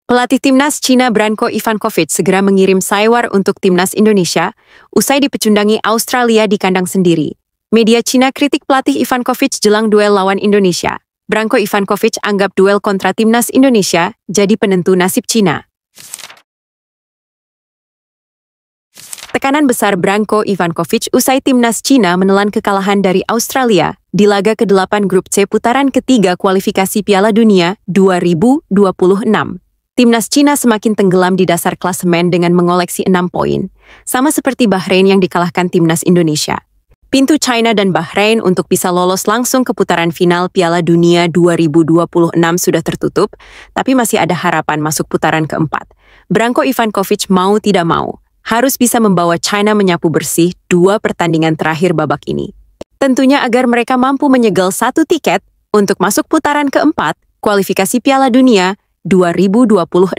Pelatih timnas Cina Branko Ivankovic segera mengirim Saiwar untuk timnas Indonesia, usai dipecundangi Australia di kandang sendiri. Media Cina kritik pelatih Ivankovic jelang duel lawan Indonesia. Branko Ivankovic anggap duel kontra timnas Indonesia jadi penentu nasib Cina. Tekanan besar Branko Ivankovic usai timnas Cina menelan kekalahan dari Australia di laga ke-8 Grup C putaran ketiga kualifikasi Piala Dunia 2026. Timnas Cina semakin tenggelam di dasar klasemen dengan mengoleksi 6 poin, sama seperti Bahrain yang dikalahkan timnas Indonesia. Pintu China dan Bahrain untuk bisa lolos langsung ke putaran final Piala Dunia 2026 sudah tertutup, tapi masih ada harapan masuk putaran keempat. Branko Ivankovic mau tidak mau, harus bisa membawa China menyapu bersih 2 pertandingan terakhir babak ini. Tentunya agar mereka mampu menyegel 1 tiket untuk masuk putaran keempat kualifikasi Piala Dunia 2026.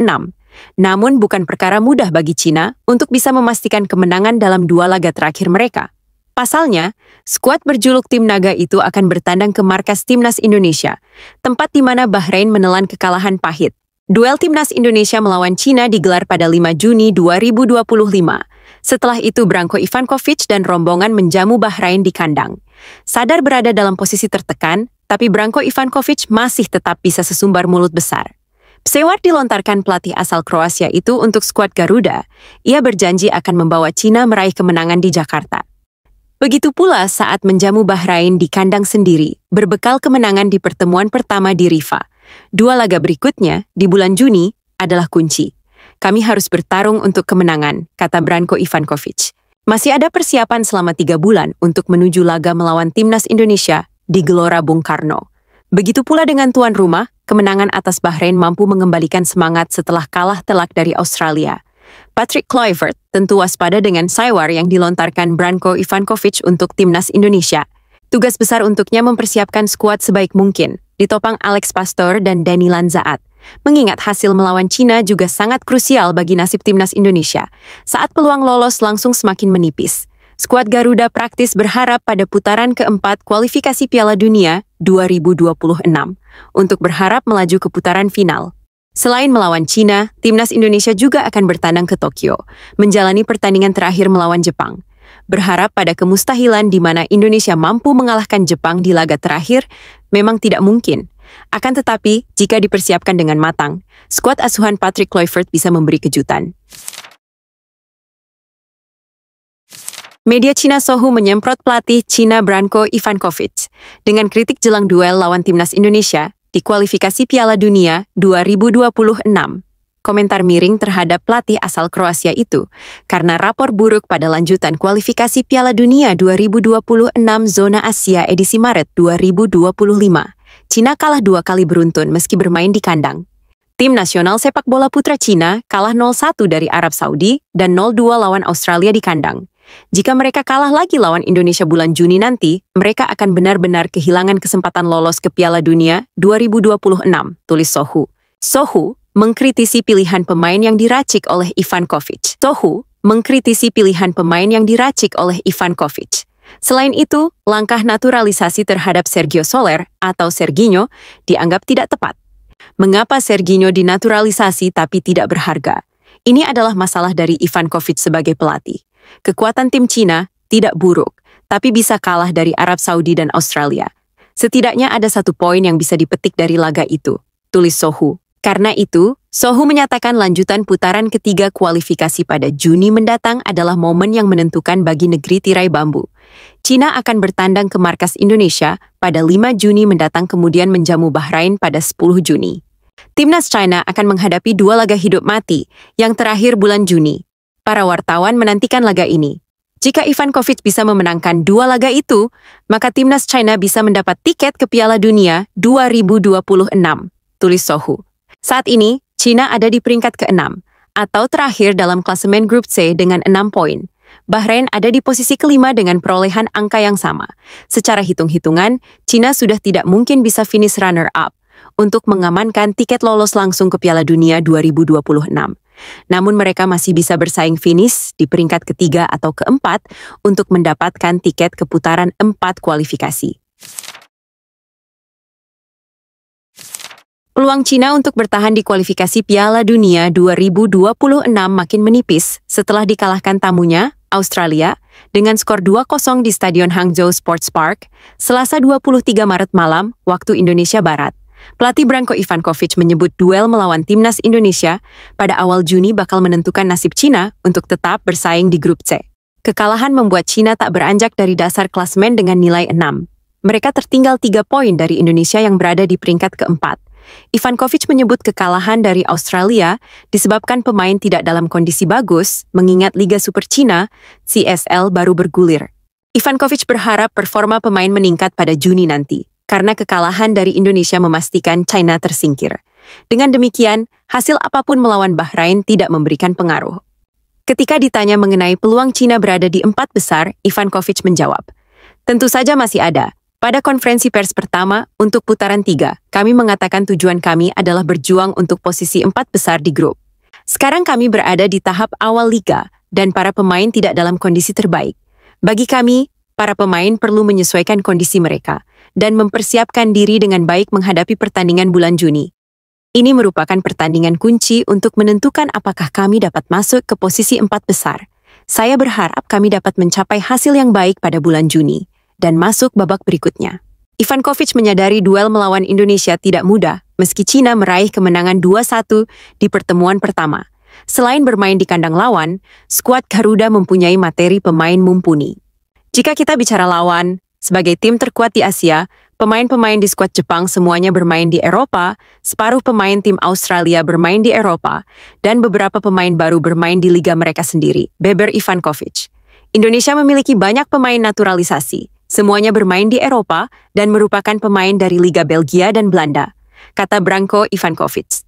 Namun bukan perkara mudah bagi Cina untuk bisa memastikan kemenangan dalam 2 laga terakhir mereka. Pasalnya, skuad berjuluk Tim Naga itu akan bertandang ke markas Timnas Indonesia, tempat di mana Bahrain menelan kekalahan pahit. Duel Timnas Indonesia melawan Cina digelar pada 5 Juni 2025. Setelah itu Branko Ivankovic dan rombongan menjamu Bahrain di kandang. Sadar berada dalam posisi tertekan, tapi Branko Ivankovic masih tetap bisa sesumbar mulut besar. Seiwar dilontarkan pelatih asal Kroasia itu untuk skuad Garuda. Ia berjanji akan membawa Cina meraih kemenangan di Jakarta. Begitu pula saat menjamu Bahrain di kandang sendiri, berbekal kemenangan di pertemuan pertama di Rifa. 2 laga berikutnya, di bulan Juni, adalah kunci. Kami harus bertarung untuk kemenangan, kata Branko Ivankovic. Masih ada persiapan selama 3 bulan untuk menuju laga melawan timnas Indonesia di Gelora Bung Karno. Begitu pula dengan tuan rumah, kemenangan atas Bahrain mampu mengembalikan semangat setelah kalah telak dari Australia. Patrick Kluivert tentu waspada dengan Saiwar yang dilontarkan Branko Ivankovic untuk timnas Indonesia. Tugas besar untuknya mempersiapkan skuad sebaik mungkin, ditopang Alex Pastor dan Danny Lanzaat. Mengingat hasil melawan Cina juga sangat krusial bagi nasib timnas Indonesia, saat peluang lolos langsung semakin menipis. Skuad Garuda praktis berharap pada putaran keempat kualifikasi Piala Dunia 2026 untuk berharap melaju ke putaran final. Selain melawan Cina, timnas Indonesia juga akan bertandang ke Tokyo, menjalani pertandingan terakhir melawan Jepang. Berharap pada kemustahilan di mana Indonesia mampu mengalahkan Jepang di laga terakhir memang tidak mungkin. Akan tetapi, jika dipersiapkan dengan matang, skuad asuhan Patrick Kluivert bisa memberi kejutan. Media Cina Sohu menyemprot pelatih Cina Branko Ivankovic dengan kritik jelang duel lawan timnas Indonesia di kualifikasi Piala Dunia 2026. Komentar miring terhadap pelatih asal Kroasia itu karena rapor buruk pada lanjutan kualifikasi Piala Dunia 2026 zona Asia edisi Maret 2025. Cina kalah 2 kali beruntun meski bermain di kandang. Tim nasional sepak bola putra Cina kalah 0-1 dari Arab Saudi dan 0-2 lawan Australia di kandang. Jika mereka kalah lagi lawan Indonesia bulan Juni nanti, mereka akan benar-benar kehilangan kesempatan lolos ke Piala Dunia 2026, tulis Sohu. Sohu mengkritisi pilihan pemain yang diracik oleh Ivankovic. Selain itu, langkah naturalisasi terhadap Sergio Soler atau Serginho dianggap tidak tepat. Mengapa Serginho dinaturalisasi tapi tidak berharga? Ini adalah masalah dari Ivankovic sebagai pelatih. Kekuatan tim Cina tidak buruk, tapi bisa kalah dari Arab Saudi dan Australia. Setidaknya ada 1 poin yang bisa dipetik dari laga itu, tulis Sohu. Karena itu, Sohu menyatakan lanjutan putaran ketiga kualifikasi pada Juni mendatang adalah momen yang menentukan bagi negeri tirai bambu. Cina akan bertandang ke markas Indonesia pada 5 Juni mendatang kemudian menjamu Bahrain pada 10 Juni. Timnas China akan menghadapi 2 laga hidup mati yang terakhir bulan Juni. Para wartawan menantikan laga ini. Jika Ivankovic bisa memenangkan 2 laga itu, maka timnas China bisa mendapat tiket ke Piala Dunia 2026, tulis Sohu. Saat ini, Cina ada di peringkat ke-6, atau terakhir dalam klasemen Grup C dengan 6 poin. Bahrain ada di posisi ke-5 dengan perolehan angka yang sama. Secara hitung-hitungan, Cina sudah tidak mungkin bisa finish runner-up untuk mengamankan tiket lolos langsung ke Piala Dunia 2026. Namun mereka masih bisa bersaing finish di peringkat ketiga atau keempat untuk mendapatkan tiket ke putaran 4 kualifikasi. Peluang Cina untuk bertahan di kualifikasi Piala Dunia 2026 makin menipis setelah dikalahkan tamunya, Australia, dengan skor 2-0 di Stadion Hangzhou Sports Park, Selasa 23 Maret malam, waktu Indonesia Barat. Pelatih Branko Ivankovic menyebut duel melawan timnas Indonesia pada awal Juni bakal menentukan nasib Cina untuk tetap bersaing di grup C. Kekalahan membuat Cina tak beranjak dari dasar klasemen dengan nilai 6. Mereka tertinggal 3 poin dari Indonesia yang berada di peringkat keempat. Ivankovic menyebut kekalahan dari Australia disebabkan pemain tidak dalam kondisi bagus, mengingat Liga Super Cina, CSL baru bergulir. Ivankovic berharap performa pemain meningkat pada Juni nanti, karena kekalahan dari Indonesia memastikan China tersingkir. Dengan demikian, hasil apapun melawan Bahrain tidak memberikan pengaruh. Ketika ditanya mengenai peluang Cina berada di 4 besar, Ivankovic menjawab, "Tentu saja masih ada. Pada konferensi pers pertama, untuk putaran 3, kami mengatakan tujuan kami adalah berjuang untuk posisi 4 besar di grup. Sekarang kami berada di tahap awal liga, dan para pemain tidak dalam kondisi terbaik. Bagi kami, para pemain perlu menyesuaikan kondisi mereka, dan mempersiapkan diri dengan baik menghadapi pertandingan bulan Juni. Ini merupakan pertandingan kunci untuk menentukan apakah kami dapat masuk ke posisi 4 besar. Saya berharap kami dapat mencapai hasil yang baik pada bulan Juni dan masuk babak berikutnya." Ivankovic menyadari duel melawan Indonesia tidak mudah, meski Cina meraih kemenangan 2-1 di pertemuan pertama. Selain bermain di kandang lawan, skuad Garuda mempunyai materi pemain mumpuni. Jika kita bicara lawan, sebagai tim terkuat di Asia, pemain-pemain di skuad Jepang semuanya bermain di Eropa, separuh pemain tim Australia bermain di Eropa, dan beberapa pemain baru bermain di liga mereka sendiri, beber Ivankovic. Indonesia memiliki banyak pemain naturalisasi. Semuanya bermain di Eropa dan merupakan pemain dari Liga Belgia dan Belanda, kata Branko Ivankovic.